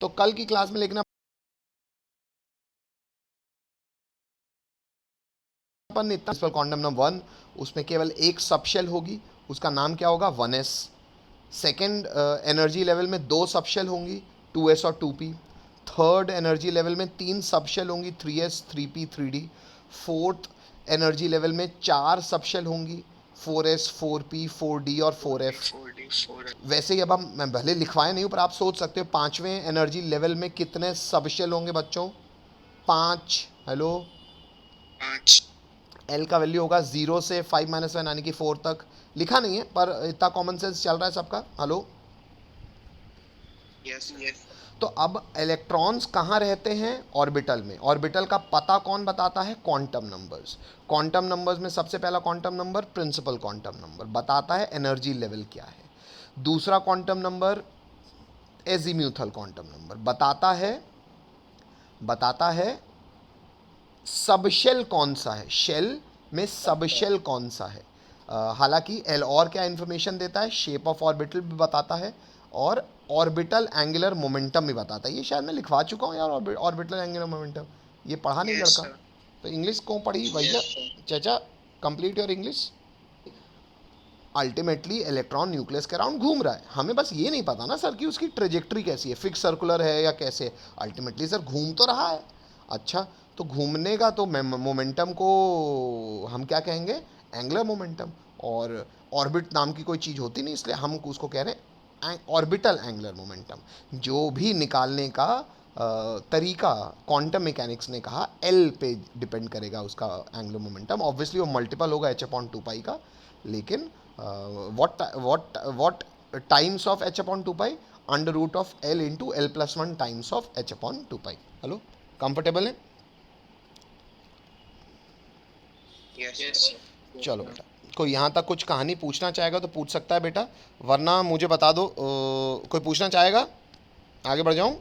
तो कल की क्लास में लिखना अपन इतना क्वांटम नंबर 1, उसमें केवल एक सबशेल होगी, उसका नाम क्या होगा 1s। सेकेंड एनर्जी लेवल में दो सबशेल होंगी 2s और 2p। थर्ड एनर्जी लेवल में तीन सबशेल होंगी 3s 3p 3d। Fourth energy level में चार सबशेल होंगी 4s 4p 4d और 4f। वैसे ही अब हम, मैं भले लिखवाए नहीं हूँ पर आप सोच सकते हो पांचवें एनर्जी लेवल में कितने सबशेल होंगे बच्चों? पांच। हेलो, एल का वैल्यू होगा 0 से 5 - 1 यानी कि 4 तक। लिखा नहीं है पर इतना कॉमन सेंस चल रहा है सबका। हेलो, तो अब इलेक्ट्रॉन्स कहाँ रहते हैं? ऑर्बिटल में। ऑर्बिटल का पता कौन बताता है? Quantum numbers. क्वांटम नंबर्स में सबसे पहला quantum number principal quantum number बताता है एनर्जी लेवल क्या है। दूसरा quantum number azimuthal quantum number बताता है सबशेल कौन सा है, शेल में सबशेल कौन सा है। हालांकि एल और क्या इन्फॉर्मेशन देता है? शेप ऑफ ऑर्बिटल भी बताता है और ऑर्बिटल एंगुलर मोमेंटम भी बताता है। ये शायद मैं लिखवा चुका हूँ यार, ऑर्बिटल एंगुलर मोमेंटम। ये पढ़ा नहीं लड़का? तो इंग्लिश क्यों पढ़ी भैया? चाचा, complete your English. Ultimately electron nucleus के अराउंड घूम रहा है, हमें बस ये नहीं पता ना सर कि उसकी ट्रेजेक्ट्री कैसी है, फिक्स सर्कुलर है या कैसे। अल्टीमेटली सर घूम तो रहा है। अच्छा, तो घूमने का तो मोमेंटम को हम क्या कहेंगे? Angular momentum. और ऑर्बिट नाम की कोई चीज़ होती नहीं, इसलिए हम उसको कह रहे हैं ऑर्बिटल एंगुलर मोमेंटम। जो भी निकालने का तरीका क्वांटम मैकेनिक्स ने कहा एल पे डिपेंड करेगा उसका एंगुलर मोमेंटम। ऑब्वियसली वो मल्टीपल होगा h/2 का, लेकिन what times of h/2 under root of l into l+1 times of h/2। Hello, comfortable है? चलो बेटा, कोई यहाँ तक कुछ कहानी पूछना चाहेगा तो पूछ सकता है बेटा, वरना मुझे बता दो। कोई पूछना चाहेगा? आगे बढ़ जाऊँ?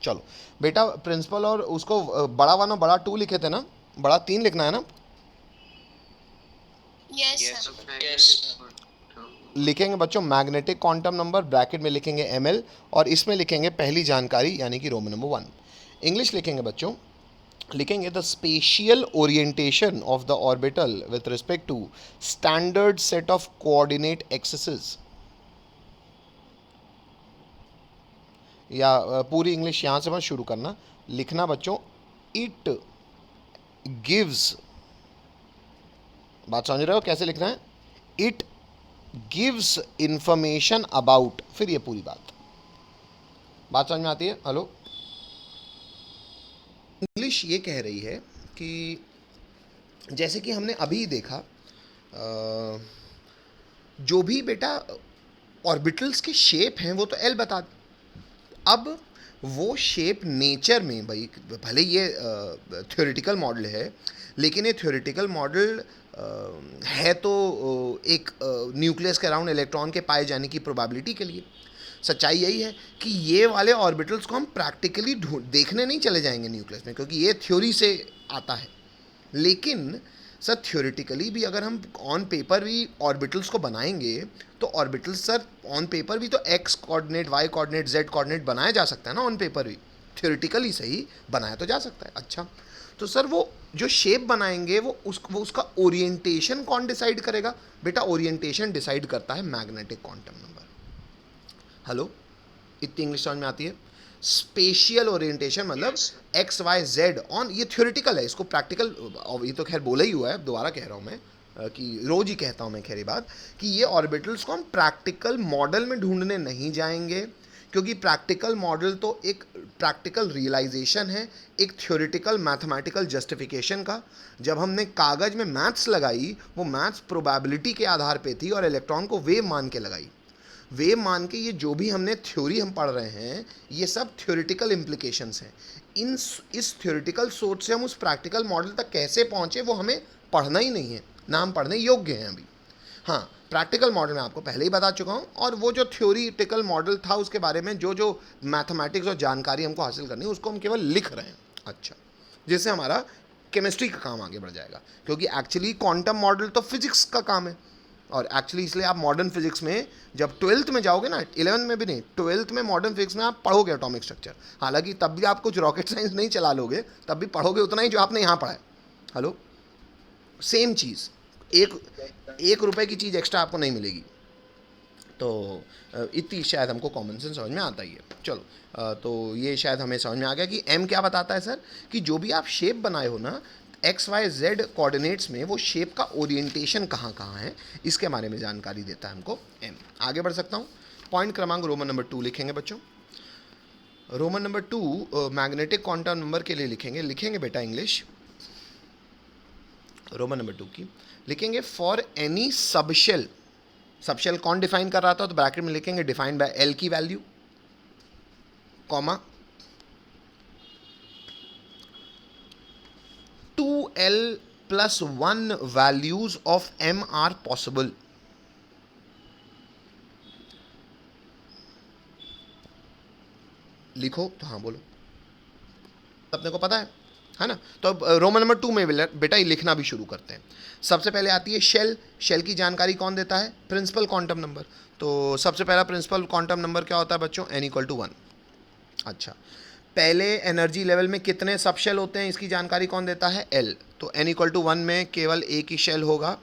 चलो बेटा, प्रिंसिपल और उसको बड़ा 1 और बड़ा 2 लिखे थे ना, बड़ा 3 लिखना है ना? लिखेंगे बच्चों मैग्नेटिक क्वांटम नंबर, ब्रैकेट में लिखेंगे ml, और इसमें लिखेंगे पहली जानकारी यानी कि रोमन नंबर 1। इंग्लिश लिखेंगे बच्चों, लिखेंगे the spatial orientation of the orbital with respect to standard set of coordinate axis. या पूरी इंग्लिश यहाँ से मत शुरू करना, लिखना बच्चों इट गिव्स। बात समझ रहे हो कैसे लिखना है? इट गिव्स इंफॉर्मेशन अबाउट, फिर ये पूरी बात समझ में आती है? हेलो, इंग्लिश ये कह रही है कि जैसे कि हमने अभी देखा, जो भी बेटा ऑर्बिटल्स के शेप हैं वो तो एल बता। अब वो शेप नेचर में भाई, भले ये थ्योरेटिकल मॉडल है, लेकिन ये थ्योरेटिकल मॉडल है तो एक न्यूक्लियस के अराउंड इलेक्ट्रॉन के पाए जाने की प्रोबेबिलिटी के लिए। सच्चाई यही है कि ये वाले ऑर्बिटल्स को हम प्रैक्टिकली देखने नहीं चले जाएंगे न्यूक्लियस में, क्योंकि ये थ्योरी से आता है। लेकिन सर थ्योरेटिकली भी अगर हम ऑन पेपर भी ऑर्बिटल्स को बनाएंगे तो ऑर्बिटल्स सर ऑन पेपर भी तो x coordinate, y coordinate, z coordinate बनाया जा सकता है ना ऑन पेपर भी, थ्योरेटिकली सही बनाया तो जा सकता है। अच्छा, तो सर वो जो शेप बनाएंगे वो उसका ओरिएंटेशन कौन डिसाइड करेगा? बेटा ओरिएंटेशन डिसाइड करता है मैग्नेटिक क्वांटम नंबर। हेलो, इतनी इंग्लिश समझ में आती है? स्पेशियल ओरिएंटेशन मतलब एक्स वाई जेड ऑन, ये थ्योरेटिकल है, इसको प्रैक्टिकल, ये तो खैर बोला ही हुआ है, दोबारा कह रहा हूँ मैं कि रोज ही कहता हूँ मैं खैर ये बात कि ये ऑर्बिटल्स को हम प्रैक्टिकल मॉडल में ढूंढने नहीं जाएंगे, क्योंकि प्रैक्टिकल मॉडल तो एक प्रैक्टिकल रियलाइजेशन है एक थ्योरेटिकल मैथमेटिकल जस्टिफिकेशन का। जब हमने कागज में मैथ्स लगाई, वो मैथ्स प्रोबेबिलिटी के आधार पे थी और इलेक्ट्रॉन को वेव मान के लगाई। वेव मान के ये जो भी हमने थ्योरी हम पढ़ रहे हैं ये सब थ्योरेटिकल इम्प्लीकेशंस हैं। इस थ्योरेटिकल सोच से हम उस प्रैक्टिकल मॉडल तक कैसे पहुँचे वो हमें पढ़ना ही नहीं है, ना हम पढ़ने योग्य हैं अभी। हाँ, प्रैक्टिकल मॉडल मैं आपको पहले ही बता चुका हूँ, और वो जो थ्योरेटिकल मॉडल था उसके बारे में जो जो मैथमेटिक्स और जानकारी हमको हासिल करनी है उसको हम केवल लिख रहे हैं। अच्छा, जिससे हमारा केमिस्ट्री का काम आगे बढ़ जाएगा, क्योंकि एक्चुअली क्वांटम मॉडल तो फिजिक्स का काम है। और एक्चुअली इसलिए आप मॉडर्न फिजिक्स में जब 12th में जाओगे ना, 11th में भी नहीं, 12th में मॉडर्न फिजिक्स में आप पढ़ोगे एटॉमिक स्ट्रक्चर। हालांकि तब भी आप कुछ रॉकेट साइंस नहीं चला लोगे, तब भी पढ़ोगे उतना ही जो आपने यहाँ पढ़ा है। हेलो, सेम चीज़, एक रुपए की चीज़ एक्स्ट्रा आपको नहीं मिलेगी। तो इतनी शायद हमको कॉमन सेंस समझ में आता ही है। चलो, तो ये शायद हमें समझ में आ गया कि एम क्या बताता है सर, कि जो भी आप शेप बनाए हो ना एक्स वाई जेड कोऑर्डिनेट्स में, वो शेप का ओरिएंटेशन कहाँ कहाँ है, इसके बारे में जानकारी देता है हमको एम। आगे बढ़ सकता हूँ। पॉइंट क्रमांक रोमन नंबर 2 लिखेंगे बच्चों। Roman number 2 magnetic quantum number के लिए लिखेंगे बेटा इंग्लिश। रोमन नंबर 2 की लिखेंगे फॉर एनी सबशेल। सबशेल कौन डिफाइन कर रहा था, तो ब्रैकेट में लिखेंगे डिफाइंड बाय एल की value, comma 2l+1 values of m are possible. लिखो तो हाँ बोलो, अपने को पता है ना। तो अब रोमन नंबर 2 में बेटा ये लिखना भी शुरू करते हैं। सबसे पहले आती है शेल। शेल की जानकारी कौन देता है, प्रिंसिपल क्वांटम नंबर। तो सबसे पहला प्रिंसिपल क्वांटम नंबर क्या होता है बच्चों, n=1। अच्छा, पहले एनर्जी लेवल में कितने सब शेल होते हैं, इसकी जानकारी कौन देता है, L। तो n=1 में केवल एक ही शेल होगा,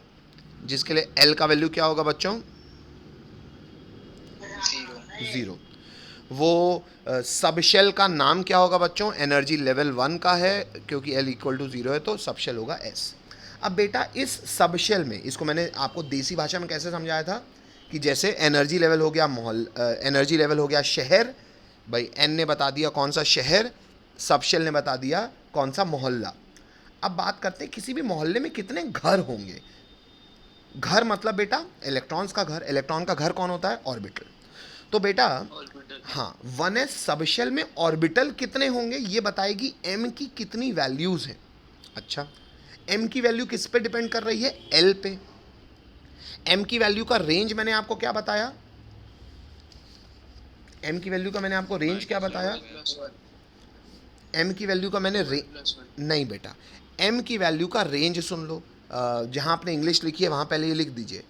जिसके लिए L का वैल्यू क्या होगा बच्चों, 0। वो सब शेल का नाम क्या होगा बच्चों, एनर्जी लेवल 1 का है, क्योंकि L=0 है तो सब शेल होगा S। अब बेटा इस सब शेल में, इसको मैंने आपको देसी भाषा में कैसे समझाया था, कि जैसे एनर्जी लेवल हो गया एनर्जी लेवल हो गया शहर, भाई N ने बता दिया कौन सा शहर, सब शेल ने बता दिया कौन सा मोहल्ला। अब बात करते हैं किसी भी मोहल्ले में कितने घर होंगे। घर मतलब बेटा इलेक्ट्रॉन्स का घर। इलेक्ट्रॉन का घर कौन होता है, ऑर्बिटल। तो बेटा हाँ, 1s सबशेल में ऑर्बिटल कितने होंगे ये बताएगी m की कितनी वैल्यूज हैं। अच्छा, m की वैल्यू किस पे डिपेंड कर रही है, l पे। m की वैल्यू का रेंज मैंने आपको क्या बताया, m की वैल्यू का मैंने आपको रेंज क्या बताया, m की वैल्यू का मैंने नहीं बेटा, m की वैल्यू का रेंज सुन लो। जहां आपने इंग्लिश लिखी है वहां पहले ये लिख दीजिए।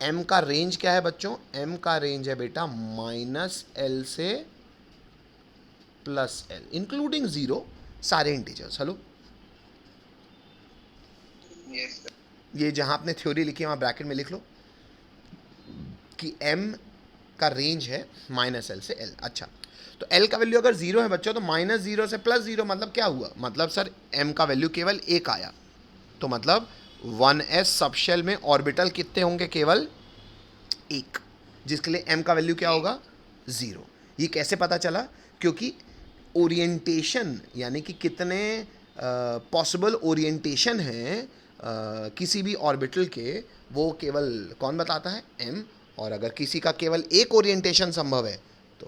m का रेंज क्या है बच्चों, m का रेंज है बेटा -l से +l, इंक्लूडिंग 0, सारे इंटीजर्स। हेलो, ये जहां आपने थ्योरी लिखी है वहां ब्रैकेट में लिख लो कि m का रेंज है -l से l। अच्छा, तो l का वैल्यू अगर 0 है बच्चों, तो -0 से +0 मतलब क्या हुआ, मतलब सर m का वैल्यू केवल 1 आया, तो मतलब 1s सबशेल में ऑर्बिटल कितने होंगे, केवल 1, जिसके लिए m का वैल्यू क्या होगा, 0। ये कैसे पता चला, क्योंकि ओरिएंटेशन यानी कि कितने पॉसिबल ओरिएंटेशन हैं किसी भी ऑर्बिटल के, वो केवल कौन बताता है, m। और अगर किसी का केवल एक ओरिएंटेशन संभव है तो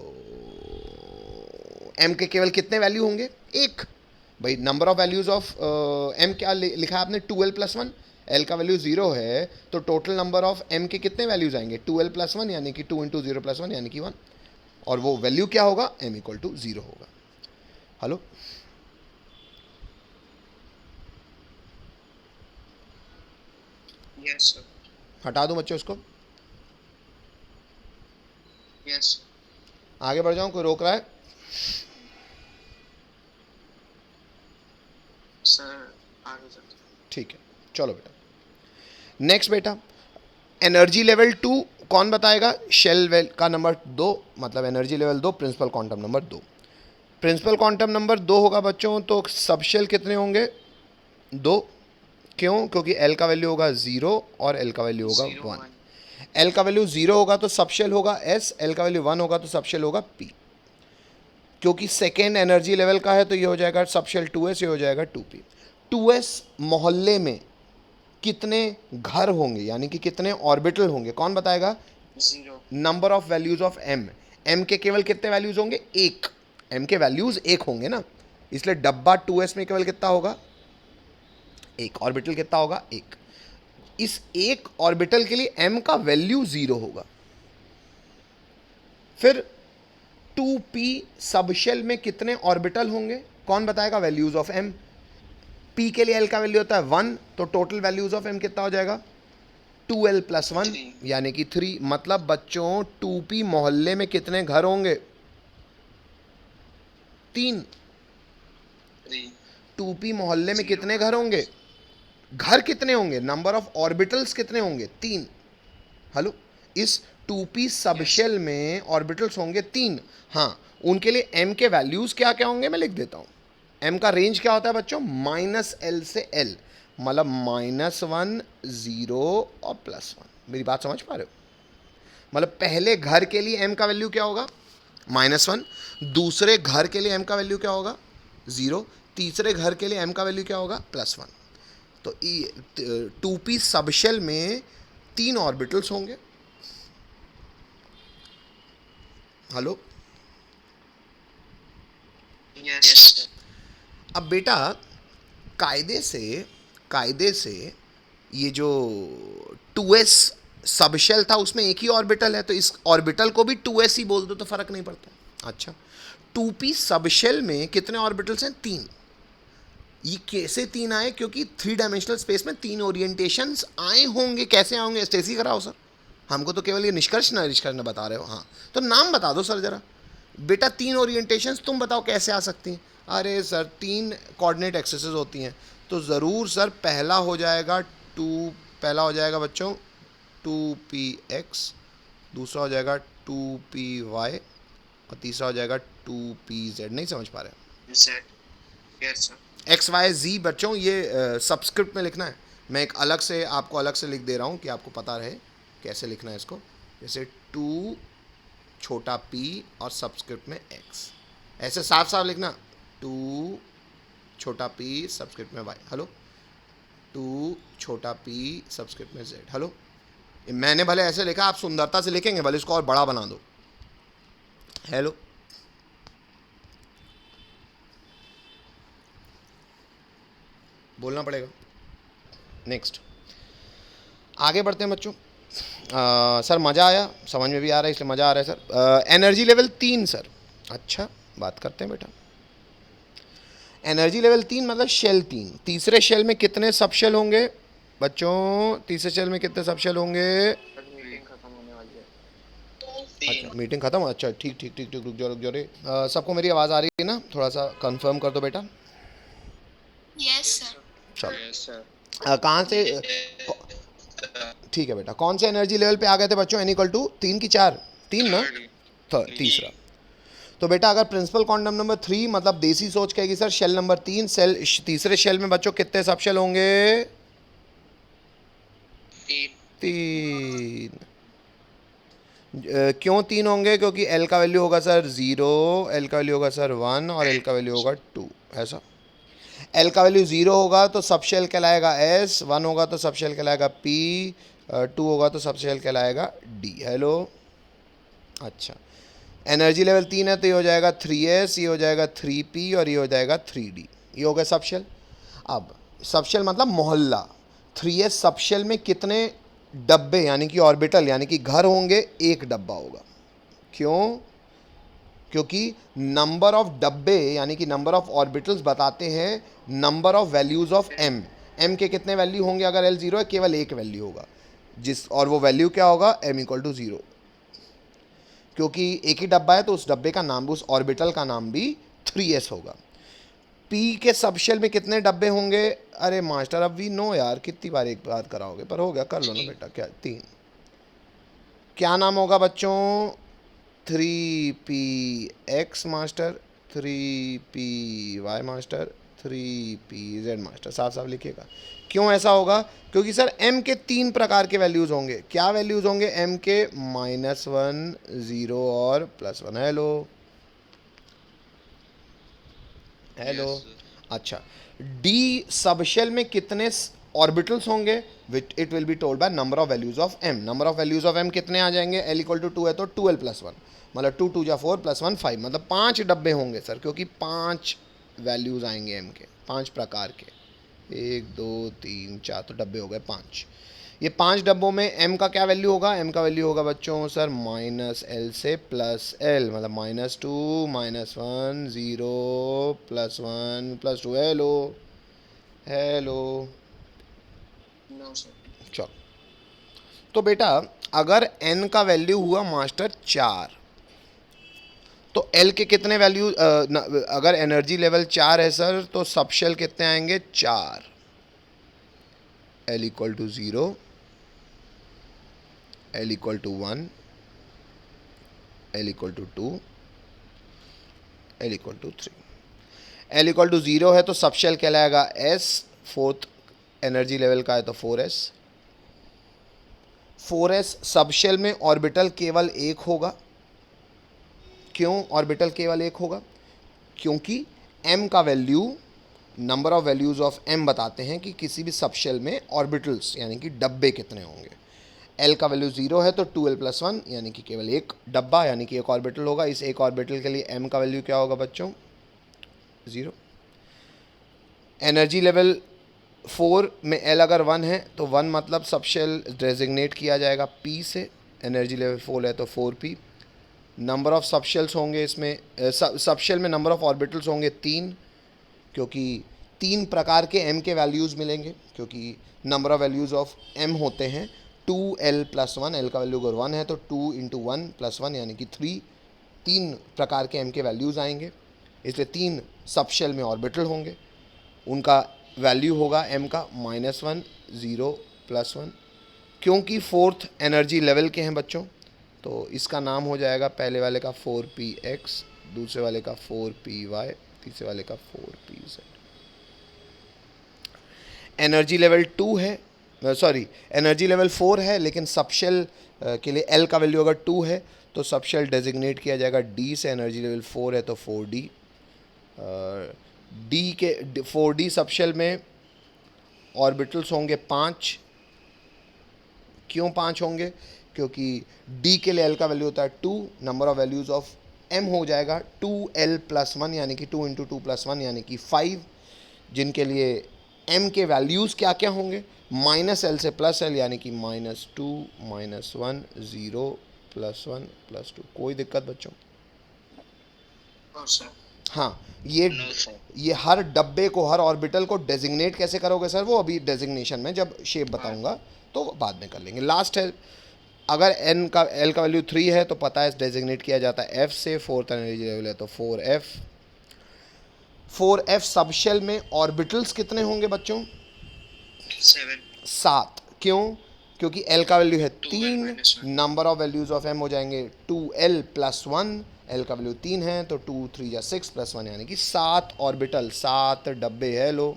m के केवल कितने वैल्यू होंगे, 1। भाई number of values of m क्या लिखा है आपने, 2l+1। l का वैल्यू 0 है तो टोटल नंबर ऑफ m के कितने वैल्यूज आएंगे, 2l+1 यानी कि 2 × 0+1 यानी कि 1, और वो वैल्यू क्या होगा, m=0 होगा। Hello, yes sir. हटा दूं बच्चों इसको, यस आगे बढ़ जाऊं, कोई रोक रहा है सर, आगे चलते हैं। ठीक है, चलो बेटा नेक्स्ट। बेटा एनर्जी लेवल 2 कौन बताएगा, शेल वेल का नंबर 2, मतलब energy level 2, principal quantum number 2। Principal quantum number 2 होगा बच्चों, तो सब शेल कितने होंगे, 2। क्यों, क्योंकि l का वैल्यू होगा 0 और l का वैल्यू होगा 1। l का वैल्यू 0 होगा तो सब शेल होगा s, l का वैल्यू 1 होगा तो सब शेल होगा p। क्योंकि सेकेंड एनर्जी लेवल का है तो ये हो जाएगा सब शेल 2s, ये हो जाएगा 2p। 2s मोहल्ले में कितने घर होंगे, यानी कि कितने ऑर्बिटल होंगे, कौन बताएगा, 0। Number of values of m। m के केवल कितने वैल्यूज होंगे, 1। m के वैल्यूज 1 होंगे ना, इसलिए डब्बा 2s में केवल कितना होगा, 1। ऑर्बिटल कितना होगा, 1। इस एक ऑर्बिटल के लिए m का वैल्यू 0 होगा। फिर 2p सबशेल में कितने ऑर्बिटल होंगे, कौन बताएगा, वैल्यूज ऑफ m। p के लिए l का वैल्यू होता है 1, तो टोटल वैल्यूज ऑफ m कितना हो जाएगा, 2l+1 यानी कि 3, मतलब बच्चों 2p मोहल्ले में कितने घर होंगे? 3। 3 2p मोहल्ले में 0 कितने घर होंगे? घर कितने होंगे? नंबर ऑफ ऑर्बिटल्स कितने होंगे? 3। हेलो, इस 2p सबशेल में ऑर्बिटल्स होंगे 3। हाँ, उनके लिए m के वैल्यूज क्या क्या होंगे मैं लिख देता हूं। m का रेंज क्या होता है बच्चों? -l से l, मतलब -1, 0 और +1। मेरी बात समझ पा रहे हो? मतलब पहले घर के लिए m का वैल्यू क्या होगा? -1। दूसरे घर के लिए m का वैल्यू क्या होगा? 0। तीसरे घर के लिए m का वैल्यू क्या होगा? +1। तो 2p सबशेल में 3 ऑर्बिटल्स होंगे। हेलो, yes sir अब बेटा कायदे से ये जो 2s सबशेल था उसमें एक ही ऑर्बिटल है, तो इस ऑर्बिटल को भी 2s ही बोल दो तो फर्क नहीं पड़ता। अच्छा, 2p सबशेल में कितने ऑर्बिटल्स हैं? 3। ये कैसे 3 आए? क्योंकि 3 डायमेंशनल स्पेस में 3 ओरिएंटेशंस आए होंगे। कैसे आएंगे? स्टेसी कराओ सर, हमको तो केवल ये निष्कर्ष न बता रहे हो। हाँ, तो नाम बता दो सर जरा। बेटा 3 ओरिएंटेशंस तुम बताओ कैसे आ सकती हैं? अरे सर 3 कोऑर्डिनेट एक्सिसेस होती हैं, तो ज़रूर सर पहला हो जाएगा बच्चों 2px, दूसरा हो जाएगा 2py और तीसरा हो जाएगा 2pz। नहीं समझ पा रहे? z yes sir X Y Z बच्चों ये सबस्क्रिप्ट में लिखना है। मैं एक आपको अलग से लिख दे रहा हूँ कि आपको पता रहे कैसे लिखना है इसको। जैसे 2 छोटा p और सबस्क्रिप्ट में x, ऐसे साफ साफ लिखना। 2 छोटा p सबस्क्रिप्ट में y। हेलो, 2 छोटा p सबस्क्रिप्ट में z। हेलो, मैंने भले ऐसे लिखा, आप सुंदरता से लिखेंगे, भले इसको और बड़ा बना दो। हेलो, बोलना पड़ेगा। नेक्स्ट, आगे बढ़ते हैं बच्चों। सर मज़ा आया, समझ में भी आ रहा है इसलिए मज़ा आ रहा है सर। Energy level 3 sir. अच्छा, बात करते हैं बेटा। एनर्जी लेवल 3 मतलब शेल 3। तीसरे शेल में कितने सबशेल होंगे बच्चों? तीसरे शेल में कितने सबशेल होंगे? मीटिंग खत्म होने वाली है अच्छा, मीटिंग खत्म। अच्छा, ठीक ठीक ठीक ठीक, रुक जाओ रे। सबको मेरी आवाज़ आ रही है ना? थोड़ा सा कंफर्म कर दो बेटा। yes sir चलो, yes sir कहाँ से? ठीक है बेटा, कौन से एनर्जी लेवल पे आ गए थे बच्चों? n = 3 की 4? 3 ना? तीसरा। तो बेटा अगर प्रिंसिपल क्वांटम नंबर 3 मतलब देसी सोच कहेगी सर शेल नंबर 3, तीसरे शेल में बच्चों कितने सबशेल होंगे? 3। क्यों 3 होंगे? क्योंकि एल का वैल्यू होगा सर 0, एल का वैल्यू होगा सर 1 और एल का वैल्यू होगा 2। ऐसा, एल का वैल्यू 0 होगा तो सबशेल कहलाएगा एस, 1 होगा तो सबशेल कहलाएगा पी, 2 होगा तो सबशेल कहलाएगा डी। हेलो, अच्छा, एनर्जी लेवल 3 है तो ये हो जाएगा 3s, ये हो जाएगा 3p और ये हो जाएगा 3d। ये हो गया सबशेल। अब सबशेल मतलब मोहल्ला। 3s सबशेल में कितने डब्बे यानी कि ऑर्बिटल यानी कि घर होंगे? 1 डब्बा होगा। क्यों? क्योंकि नंबर ऑफ डब्बे यानी कि नंबर ऑफ ऑर्बिटल्स बताते हैं number of values of m। m के कितने वैल्यू होंगे? अगर l 0 है केवल एक वैल्यू होगा, और वो वैल्यू क्या होगा? m = 0। क्योंकि एक ही डब्बा है तो उस डब्बे का नाम, उस ऑर्बिटल का नाम भी 3s होगा। p के सबशेल में कितने डब्बे होंगे? अरे मास्टर अब वी नो यार, कितनी बार एक बात कराओगे, पर हो गया, कर लो ना बेटा। क्या? 3। क्या नाम होगा बच्चों? 3px master, 3py master, 3pz master. साफ साफ लिखिएगा। क्यों ऐसा होगा? क्योंकि सर m के 3 प्रकार के वैल्यूज़ होंगे। क्या वैल्यूज़ होंगे m के? -1, 0 और +1। हेलो हेलो, अच्छा, d सबशेल में कितने ऑर्बिटल्स होंगे? It will be told by number of values of m। Number of values of m कितने आ जाएंगे? l = 2 है तो 2l+1, मतलब 2 2 जा 4 +1 5, मतलब 5 डब्बे होंगे सर, क्योंकि 5 वैल्यूज आएंगे m के, 5 प्रकार के। 1 2 3 4, तो डब्बे हो गए 5। ये 5 डब्बों में m का क्या वैल्यू होगा? m का वैल्यू होगा बच्चों सर -l से +l, मतलब -2 -1 0 +1 +2। हेलो हेलो, no sir चलो तो बेटा अगर n का वैल्यू हुआ मास्टर 4, तो L के कितने वैल्यू, अगर एनर्जी लेवल 4 है सर तो सबशेल कितने आएंगे 4, L equal to 0, L equal to 1, L equal to 2, L equal to 3। L equal to 0 है तो सबशेल कहलाएगा S, फोर्थ एनर्जी लेवल का है तो 4s। 4s सबशेल में ऑर्बिटल केवल एक होगा। क्यों ऑर्बिटल केवल एक होगा? क्योंकि m का value, number of values of m बताते हैं कि किसी भी सबशेल में ऑर्बिटल्स यानी कि डब्बे कितने होंगे। l का वैल्यू 0 है तो 2l+1 यानी कि केवल एक डब्बा यानी कि एक ऑर्बिटल होगा। इस एक ऑर्बिटल के लिए m का वैल्यू क्या होगा बच्चों? 0। एनर्जी लेवल 4 में L अगर 1 है तो 1 मतलब सबशेल डेजिग्नेट किया जाएगा P से। एनर्जी लेवल 4 है तो 4p। नंबर ऑफ सबशेल्स होंगे इसमें, सबशेल में नंबर ऑफ ऑर्बिटल्स होंगे 3, क्योंकि 3 प्रकार के m के वैल्यूज़ मिलेंगे, क्योंकि number of values of m होते हैं 2l+1। l का वैल्यू अगर 1 है तो 2 × 1+1 यानी कि 3 प्रकार के m के वैल्यूज़ आएंगे। इसलिए 3 सबशेल में ऑर्बिटल होंगे, उनका वैल्यू होगा m का -1, 0, +1। क्योंकि फोर्थ एनर्जी लेवल के हैं बच्चों तो इसका नाम हो जाएगा पहले वाले का 4px, दूसरे वाले का 4py, तीसरे वाले का 4pz। एनर्जी लेवल 2 है, सॉरी एनर्जी लेवल 4 है, लेकिन सबशेल के लिए L का वैल्यू अगर 2 है तो सबशेल डेजिग्नेट किया जाएगा D से। एनर्जी लेवल 4 है तो 4D। D के 4D सबशेल में ऑर्बिटल्स होंगे 5। क्यों 5 होंगे? क्योंकि D के लिए L का वैल्यू होता है 2, number of values of M हो जाएगा 2l+1 यानी कि 2 × 2+1 यानी कि 5, जिनके लिए M के वैल्यूज़ क्या क्या होंगे? -L से +L यानी कि -2, -1, 0, +1, +2। कोई दिक्कत बच्चों? हाँ, ये हर डब्बे को, हर ऑर्बिटल को डेजिग्नेट कैसे करोगे सर? वो अभी डेजिग्नेशन में जब शेप बताऊंगा तो बाद में कर लेंगे। लास्ट है, अगर L का वैल्यू 3 है तो पता है डेजिग्नेट किया जाता है F से। फोर्थ एनर्जी लेवल है तो 4f। 4f सबशेल में ऑर्बिटल्स कितने होंगे बच्चों? 7। क्यों? क्योंकि L का वैल्यू है 3, number of values of M हो जाएंगे 2l+1। L का वैल्यू 3 है तो 2, 3 या 6 +1 यानी कि 7 ऑर्बिटल, 7 डब्बे है। लो,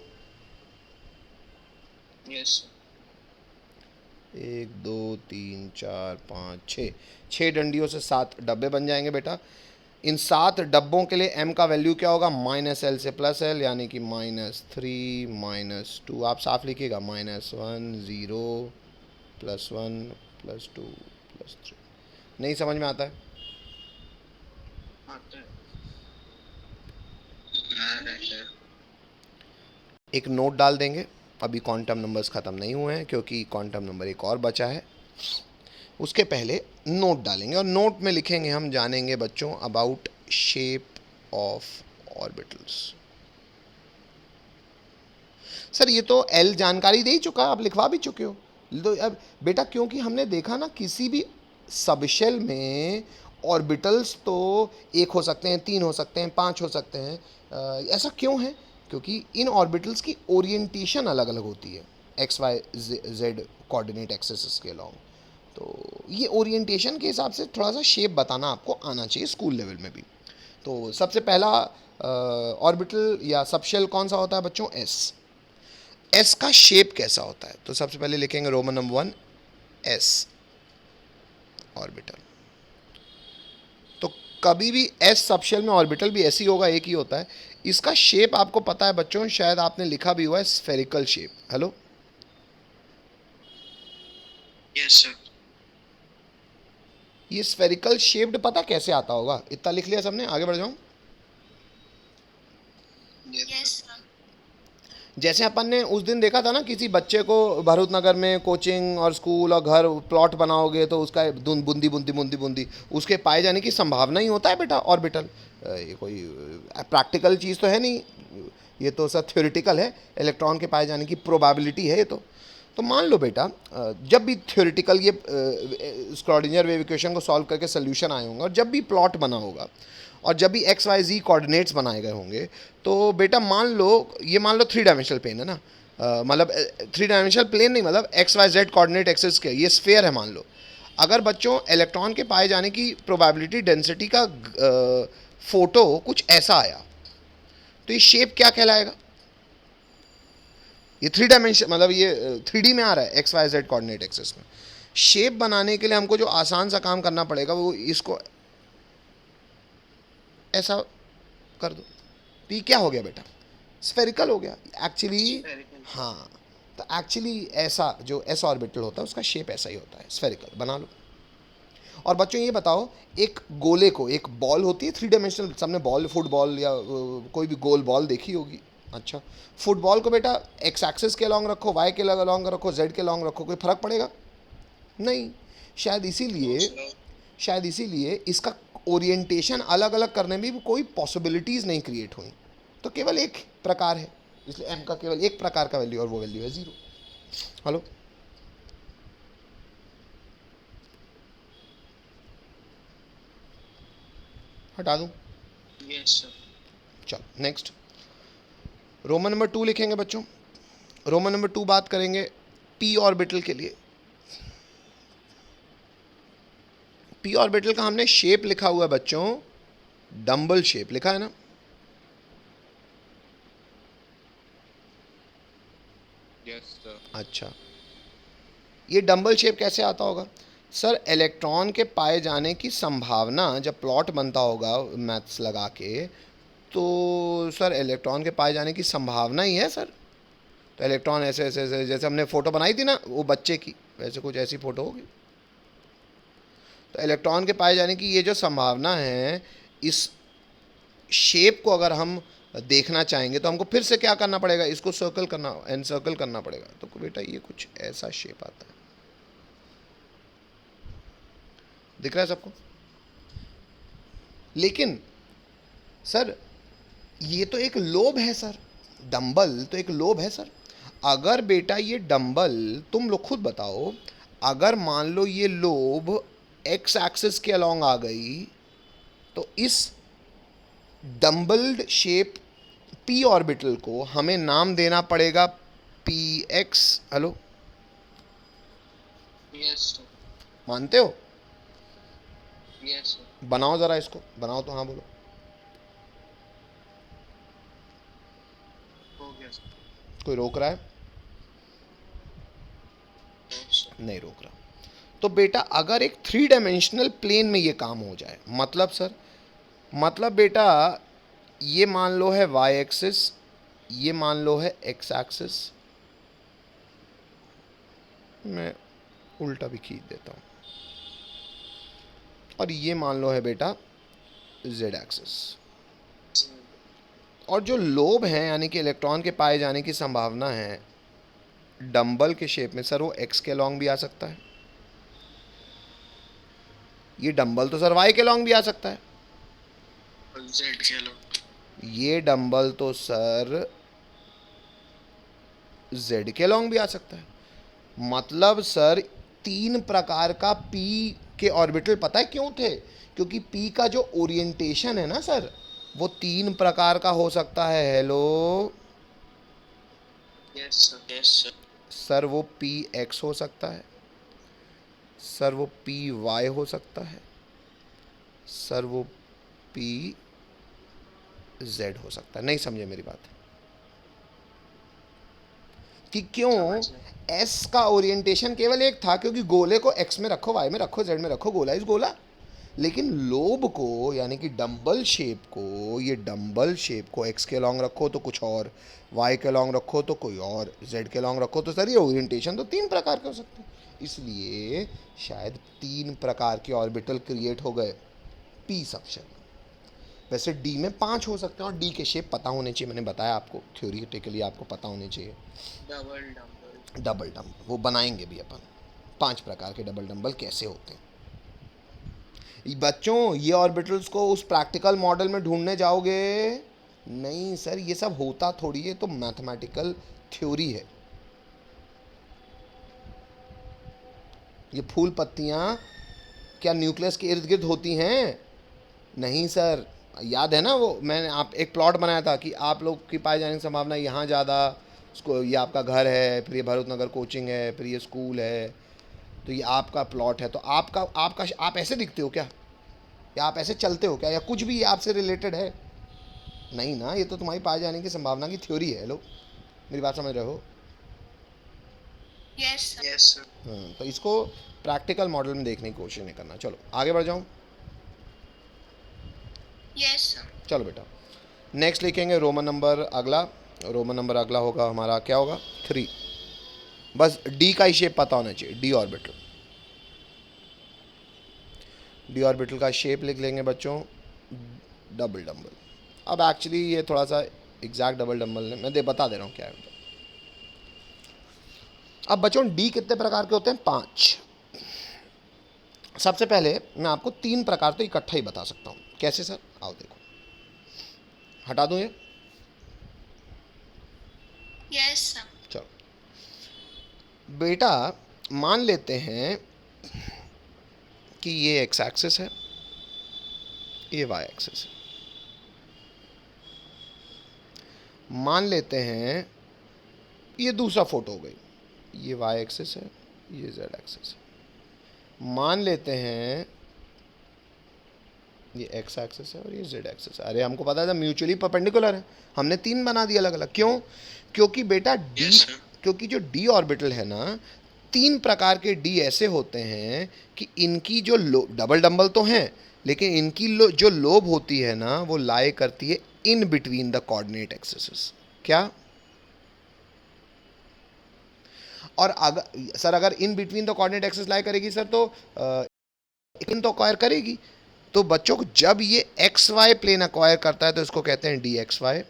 1, 2, 3, 4, 5, 6 डंडियों से 7 डब्बे बन जाएंगे बेटा। इन 7 डब्बों के लिए M का वैल्यू क्या होगा? -L से +L यानी कि -3, -2। आप साफ लिखिएगा, -1, 0, +1, +2, +3। नहीं समझ में आता है? एक नोट डाल देंगे, अभी क्वांटम नंबर्स ख़त्म नहीं हुए हैं क्योंकि क्वांटम नंबर एक और बचा है। उसके पहले नोट डालेंगे और नोट में लिखेंगे, हम जानेंगे बच्चों about shape of orbitals. Sir ये तो L जानकारी दे ही चुका, आप लिखवा भी चुके हो। तो अब बेटा, क्योंकि हमने देखा ना किसी भी सबशेल में ऑर्बिटल्स तो 1 हो सकते हैं, 3 हो सकते हैं, 5 हो सकते हैं। ऐसा क्यों है? क्योंकि इन ऑर्बिटल्स की ओरिएंटेशन अलग अलग होती है XYZ कोऑर्डिनेट एक्सिस के अलॉन्ग। तो ये ओरिएंटेशन के हिसाब से थोड़ा सा शेप बताना आपको आना चाहिए स्कूल लेवल में भी। तो सबसे पहला ऑर्बिटल या सबशेल कौन सा होता है बच्चों? S का शेप कैसा होता है? तो सबसे पहले लिखेंगे रोमन नंबर 1 S ऑर्बिटल। तो कभी भी S सबशेल में ऑर्बिटल भी ऐसी होगा, एक ही होता है। इसका शेप आपको पता है बच्चों, शायद आपने लिखा भी हुआ है, spherical shape. Hello, yes sir. ये स्फेरिकल शेप्ड पता कैसे आता होगा? इतना लिख लिया सबने, आगे बढ़ जाऊं? Yes sir. जैसे अपन ने उस दिन देखा था ना, किसी बच्चे को भरूच नगर में कोचिंग और स्कूल और घर प्लॉट बनाओगे तो उसका बूंदी बूंदी बूंदी बूंदी उसके पाए जाने की संभावना ही होता है बेटा ऑर्बिटल। ये कोई प्रैक्टिकल चीज़ तो है नहीं, ये तो सब थ्योरेटिकल है। इलेक्ट्रॉन के पाए जाने की प्रोबेबिलिटी है ये तो। तो मान लो बेटा जब भी थ्योरेटिकल ये स्क्रॉडिंजर वेव इक्वेशन को सॉल्व करके सोल्यूशन आए होंगे और जब भी प्लॉट बना होगा और जब भी एक्स वाई जी कोऑर्डिनेट्स बनाए गए होंगे, तो बेटा मान लो 3 डायमेंशनल प्लेन है ना, मतलब 3 डायमेंशनल प्लेन नहीं, मतलब x y z coordinate axis के ये स्फेयर है मान लो। अगर बच्चों इलेक्ट्रॉन के पाए जाने की प्रोबेबिलिटी डेंसिटी का फोटो कुछ ऐसा आया, तो ये शेप क्या कहलाएगा? ये 3 डायमेंशन मतलब ये 3D में आ रहा है x y z coordinate axis में। शेप बनाने के लिए हमको जो आसान सा काम करना पड़ेगा वो इसको ऐसा कर दो, तो ये क्या हो गया बेटा? स्फेरिकल हो गया एक्चुअली। हाँ, तो एक्चुअली ऐसा जो एस ऑर्बिटल होता है उसका शेप ऐसा ही होता है, स्फेरिकल बना लो। और बच्चों ये बताओ, एक गोले को, एक बॉल होती है 3 डायमेंशनल, सबने बॉल फुटबॉल या कोई भी गोल बॉल देखी होगी। अच्छा, फुटबॉल को बेटा एक्स एक्सिस के अलॉन्ग रखो, वाई के अलॉन्ग रखो, जेड के अलॉन्ग रखो, कोई फर्क पड़ेगा नहीं। शायद इसीलिए इसका ओरिएंटेशन अलग अलग करने में भी कोई पॉसिबिलिटीज़ नहीं क्रिएट हुई। तो केवल एक प्रकार है, इसलिए एम का केवल एक प्रकार का वैल्यू और वो वैल्यू है 0। हेलो, हटा दूँ? Yes, sir. चलो नेक्स्ट, रोमन नंबर 2 लिखेंगे बच्चों। रोमन नंबर 2 बात करेंगे पी ऑर्बिटल के लिए। पी ऑर्बिटल का हमने शेप लिखा हुआ है बच्चों, डम्बल शेप लिखा है ना। Yes sir. अच्छा, ये डम्बल शेप कैसे आता होगा? सर इलेक्ट्रॉन के पाए जाने की संभावना जब प्लॉट बनता होगा मैथ्स लगा के, तो सर इलेक्ट्रॉन के पाए जाने की संभावना ही है सर। तो इलेक्ट्रॉन ऐसे ऐसे ऐसे जैसे हमने फ़ोटो बनाई थी ना वो बच्चे की, वैसे कुछ ऐसी फ़ोटो होगी। तो इलेक्ट्रॉन के पाए जाने की ये जो संभावना है, इस शेप को अगर हम देखना चाहेंगे तो हमको फिर से क्या करना पड़ेगा? इसको सर्कल करना, एनसर्कल करना पड़ेगा। तो बेटा ये कुछ ऐसा शेप आता है, दिख रहा है सबको? लेकिन सर ये तो एक लोब है सर, डंबल तो एक लोब है सर। अगर बेटा ये डंबल, तुम लोग खुद बताओ, अगर मान लो ये लोब एक्स एक्सिस के अलॉन्ग आ गई, तो इस डम्बल्ड शेप पी ऑर्बिटल को हमें नाम देना पड़ेगा P x. Hello, Yes, sir. मानते हो? Yes, sir. बनाओ ज़रा इसको, बनाओ तो हाँ बोलो। हो गया sir. कोई रोक रहा है? No, sir. नहीं रोक रहा। तो बेटा अगर एक 3 डायमेंशनल प्लेन में ये काम हो जाए, मतलब सर, मतलब बेटा ये मान लो है वाई एक्सिस, ये मान लो है एक्स एक्सिस, मैं उल्टा भी खींच देता हूँ, और ये मान लो है बेटा जेड एक्सिस। और जो लोब हैं यानी कि इलेक्ट्रॉन के पाए जाने की संभावना है डंबल के शेप में, सर वो एक्स के लॉन्ग भी आ सकता है। ये डंबल तो सर वाई के लॉन्ग भी आ सकता है। और Z के लो. ये डंबल तो सर जेड के लॉन्ग भी आ सकता है। मतलब सर 3 प्रकार का पी के ऑर्बिटल, पता है क्यों थे? क्योंकि पी का जो ओरिएंटेशन है ना सर, वो 3 प्रकार का हो सकता है। Hello Yes, sir. Yes, sir. Sir, वो पी एक्स हो सकता है सर, वो पी वाई हो सकता है सर, वो पी जेड हो सकता है। नहीं समझे मेरी बात? कि क्यों समझ गए. एस का ओरिएंटेशन केवल एक था, क्योंकि गोले को एक्स में रखो, वाई में रखो, जेड में रखो, गोला इज गोला। लेकिन लोब को यानी कि डंबल शेप को, ये डंबल शेप को एक्स के लॉन्ग रखो तो कुछ और, वाई के लॉन्ग रखो तो कोई और, जेड के लॉन्ग रखो तो सर ये ओरिएंटेशन तो 3 प्रकार के हो सकते हैं। इसलिए शायद 3 प्रकार के ऑर्बिटल क्रिएट हो गए पी सबशन। वैसे डी में 5 हो सकते हैं, और डी के शेप पता होने चाहिए, मैंने बताया आपको, थ्योरेटिकली आपको पता होने चाहिए। Double dumbbell. डबल डंबल वो बनाएंगे भी अपन, 5 प्रकार के डबल डंबल कैसे होते हैं। बच्चों ये ऑर्बिटल्स को उस प्रैक्टिकल मॉडल में ढूंढने जाओगे नहीं सर, ये सब होता थोड़ी है, तो मैथमेटिकल थ्योरी है। ये फूल पत्तियाँ क्या न्यूक्लियस के इर्द गिर्द होती हैं? नहीं सर। याद है ना वो मैंने आप एक प्लॉट बनाया था कि आप लोग की पाए जाने की संभावना यहाँ ज़्यादा, उसको ये आपका घर है, फिर ये भरत नगर कोचिंग है, फिर ये स्कूल है, तो ये आपका प्लॉट है। तो आपका आपका आप ऐसे दिखते हो क्या, या आप ऐसे चलते हो क्या, या कुछ भी ये आपसे रिलेटेड है? नहीं ना, ये तो तुम्हारी पाए जाने की संभावना की थ्योरी है। लो, मेरी बात समझ रहे हो? Yes sir. तो इसको प्रैक्टिकल मॉडल में देखने की कोशिश नहीं करना। चलो आगे बढ़ जाऊँ। Yes sir. चलो बेटा, नेक्स्ट लिखेंगे रोमन नंबर अगला। रोमन नंबर अगला होगा हमारा, क्या होगा, 3। बस डी का ही शेप पता होना चाहिए, डी ऑर्बिटल। डी ऑर्बिटल का शेप लिख लेंगे बच्चों, डबल डम्बल। अब एक्चुअली ये थोड़ा सा एग्जैक्ट डबल डम्बल है, मैं बता दे रहा हूँ क्या है। अब बच्चों डी कितने प्रकार के होते हैं? 5। सबसे पहले मैं आपको 3 प्रकार तो इकट्ठा ही बता सकता हूँ। कैसे सर? आओ देखो, हटा दूँ ये? Yes sir. चलो बेटा, मान लेते हैं कि ये एक्स एक्सिस है, ये वाई एक्सिस है। मान लेते हैं ये दूसरा फोटो हो गई, ये वाई एक्सिस है, ये जेड एक्सिस है। मान लेते हैं ये एक्स एक्सिस है और ये जेड एक्सिस है। अरे हमको पता था म्यूचुअली परपेंडिकुलर है, हमने 3 बना दिया अलग अलग। क्यों? क्योंकि बेटा डी, Yes, sir. क्योंकि जो डी ऑर्बिटल है ना, 3 प्रकार के डी ऐसे होते हैं कि इनकी जो डबल डम्बल तो हैं, लेकिन इनकी जो लोब होती है ना, वो लाई करती है in between the coordinate axis. क्या? और अगर सर, अगर इन बिटवीन द कोऑर्डिनेट एक्सिस लाई करेगी सर, तो इन तो अक्वायर करेगी। तो बच्चों को जब ये एक्स वाई प्लेन अक्वायर करता है तो इसको कहते हैं डी एक्स वाई।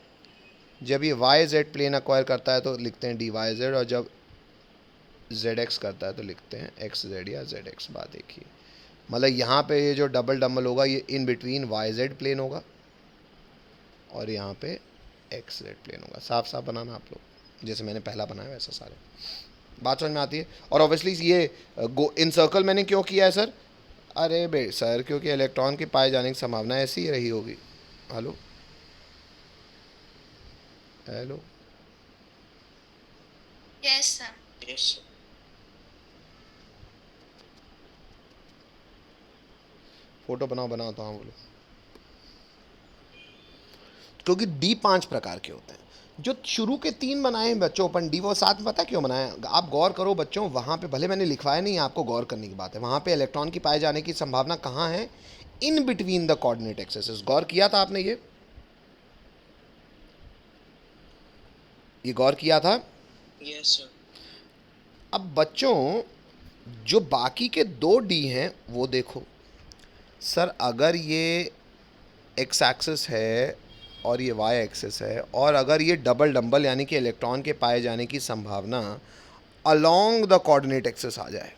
जब ये वाई जेड प्लेन अक्वायर करता है तो लिखते हैं डी वाई जेड। और जब जेड एक्स करता है तो लिखते हैं एक्स जेड या जेड एक्स। बात देखिए, मतलब यहाँ पे ये जो डबल डम्बल होगा ये in between y z plane होगा और यहाँ पे एक्स जेड प्लेन होगा। साफ साफ बनाना आप लोग, जैसे मैंने पहला बनाया वैसा सारे। बात समझ में आती है? और ऑब्वियसली ये इन सर्कल मैंने क्यों किया है सर? अरे बे सर, क्योंकि इलेक्ट्रॉन की पाए जाने की संभावना ऐसी ही रही होगी। Hello hello, yes sir. Yes sir. Photo बनाओ तो हाँ बोलो। क्योंकि डी 5 प्रकार के होते हैं। जो शुरू के 3 बनाए हैं बच्चों अपन डी, वो 7 पता क्यों बनाए? आप गौर करो बच्चों, वहाँ पे भले मैंने लिखवाया नहीं, आपको गौर करने की बात है। वहाँ पे इलेक्ट्रॉन की पाए जाने की संभावना कहाँ है? In between the coordinate axis. गौर किया था आपने? ये गौर किया था? Yes sir. अब बच्चों जो बाकी के 2 डी हैं वो देखो। सर अगर ये एक्स एक्सिस है और ये वाई एक्सिस है, और अगर ये डबल डम्बल यानी कि इलेक्ट्रॉन के पाए जाने की संभावना अलोंग द कोऑर्डिनेट एक्सिस आ जाए,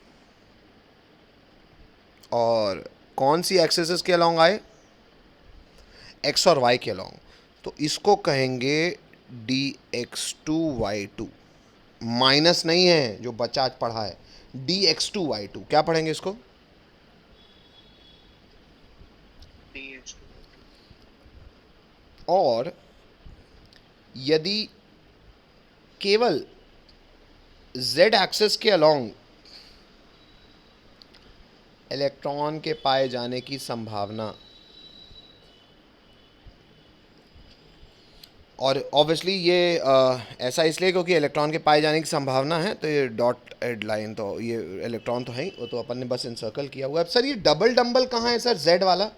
और कौन सी एक्सिस के अलोंग आए? एक्स और वाई के अलोंग, तो इसको कहेंगे dx2y2। माइनस नहीं है जो बच्चा आज पढ़ा है, dx2y2। क्या पढ़ेंगे इसको? और यदि केवल z एक्सिस के अलोंग इलेक्ट्रॉन के पाए जाने की संभावना, और ऑब्वियसली ये ऐसा इसलिए क्योंकि इलेक्ट्रॉन के पाए जाने की संभावना है, तो ये डॉट एड लाइन, तो ये इलेक्ट्रॉन तो है ही, वो तो अपन ने बस इनसर्कल किया हुआ है। अब सर ये डबल डम्बल कहाँ है सर, जेड वाला?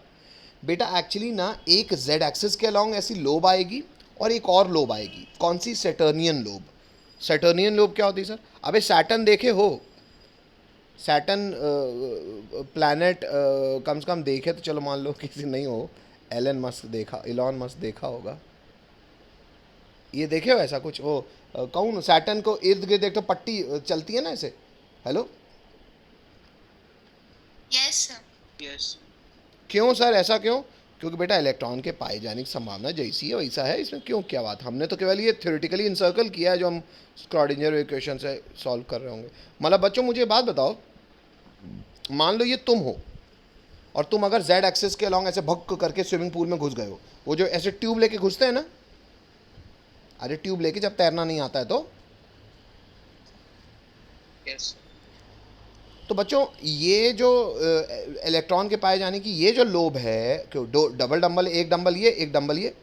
बेटा एक्चुअली ना, एक जेड एक्सिस के अलोंग ऐसी लोब आएगी और एक और लोब आएगी। कौन सी? सैटर्नियन लोब। सैटर्नियन लोब क्या होती है सर? अबे सैटर्न देखे हो? सैटर्न प्लैनेट कम से कम देखे तो चलो, मान लो किसी नहीं हो, एलन मस्क देखा, इलॉन मस्क देखा होगा। ये देखे हो ऐसा कुछ? वो कौन सैटर्न को इर्द गिर्द एक तो पट्टी चलती है ना ऐसे। Hello, yes sir. यस। क्यों सर, ऐसा क्यों? क्योंकि बेटा इलेक्ट्रॉन के पाए जाने की संभावना जैसी है वैसा है, इसमें क्यों क्या बात? हमने तो केवल ये थ्योरेटिकली इनसर्कल किया है जो हम स्क्रॉडिंजर इक्वेशन से सॉल्व कर रहे होंगे। मतलब बच्चों मुझे बात बताओ, मान लो ये तुम हो और तुम अगर जेड एक्सिस के अलॉन्ग ऐसे भग करके स्विमिंग पूल में घुस गए हो, वो जो ऐसे ट्यूब लेके घुसते हैं ना, अरे ट्यूब लेके जब तैरना नहीं आता है तो Yes. तो बच्चों ये जो इलेक्ट्रॉन के पाए जाने की ये जो लोब है, क्यों दो डबल डंबल, एक डंबल ये एक डंबल ये,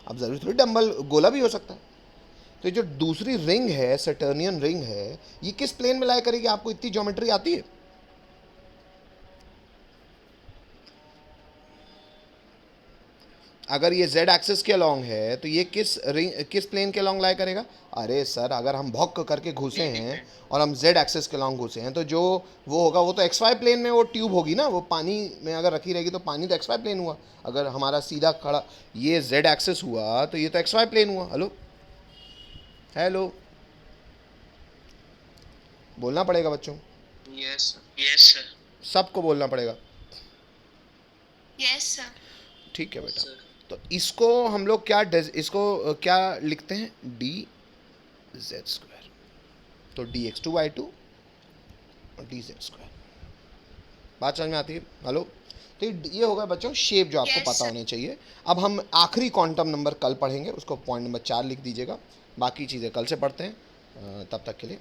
अब जरूरी थोड़ी डंबल गोला भी हो सकता है। तो ये जो दूसरी रिंग है, सैटर्नियन रिंग है, ये किस प्लेन में लाया करेगी? आपको इतनी ज्योमेट्री आती है? अगर ये z एक्सिस के अलॉन्ग है तो ये किस प्लेन के अलॉन्ग लाया करेगा? अरे सर, अगर हम भौक करके घुसे हैं और हम z एक्सिस के अलॉन्ग घुसे हैं तो जो वो होगा वो तो xy प्लेन में वो ट्यूब होगी ना, वो पानी में अगर रखी रहेगी तो पानी तो xy प्लेन हुआ। अगर हमारा सीधा खड़ा ये z एक्सिस हुआ तो ये तो xy प्लेन हुआ। हेलो हेलो, बोलना पड़ेगा बच्चों, Yes, sir. Yes, sir. सबको बोलना पड़ेगा। Yes, sir. ठीक है बेटा, Sir. तो इसको हम लोग इसको क्या लिखते हैं? D Z square. तो D X two by two और डी जेड स्क्वायर। बात समझ में आती है? हेलो, तो ये होगा बच्चों शेप जो आपको Yes, पता sir. होने चाहिए। अब हम आखिरी क्वांटम नंबर कल पढ़ेंगे, उसको पॉइंट नंबर 4 लिख दीजिएगा, बाकी चीज़ें कल से पढ़ते हैं। तब तक के लिए